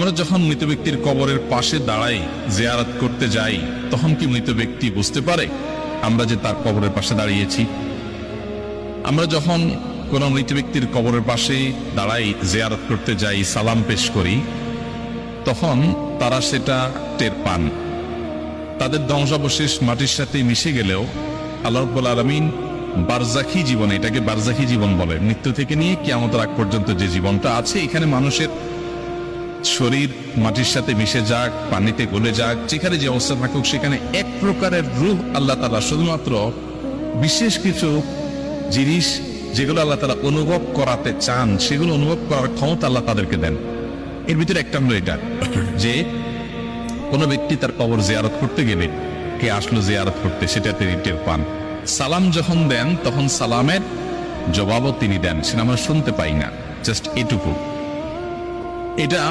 আমরা যখন মৃত ব্যক্তির কবরের পাশে দাঁড়াই, জিয়ারত করতে যাই, তখন কি মৃত ব্যক্তি বুঝতে পারে আমরা যে তার কবরের পাশে দাঁড়িয়েছি? আমরা যখন কোন মৃত ব্যক্তির কবরের পাশে দাঁড়াই, জিয়ারত করতে যাই, সালাম পেশ করি, তখন তারা সেটা টের পান। তাদের ধ্বংসাবশেষ মাটির সাথে মিশে গেলেও আল্লাহ রাব্বুল আলামিন বারজাখী জীবন, এটাকে বারজাখী জীবন বলে, মৃত্যু থেকে নিয়ে কিয়ামতের আগ পর্যন্ত যে জীবনটা আছে, এখানে মানুষের শরীর মাটির সাথে মিশে যাক, পানিতে গলে যাক, যেখানে যে অবস্থা থাকুক, সেখানে এক প্রকারের রূহ আল্লাহ তাআলা শুধুমাত্র বিশেষ কিছু জিনিস যেগুলো আল্লাহ তাআলা অনুভব করাতে চান, সেগুলো অনুভব করার ক্ষমতা আল্লাহ তাদেরকে দেন। এর ভিতরে একটা হলো এটা যে কোনো ব্যক্তি তার কবর জিয়ারত করতে গেলে, কে আসলো জিয়ারত করতে, সেটা তিনি টের পান। সালাম যখন দেন, তখন সালামের জবাবও তিনি দেন, সেটা আমরা শুনতে পাই না, জাস্ট এটুকু। এটা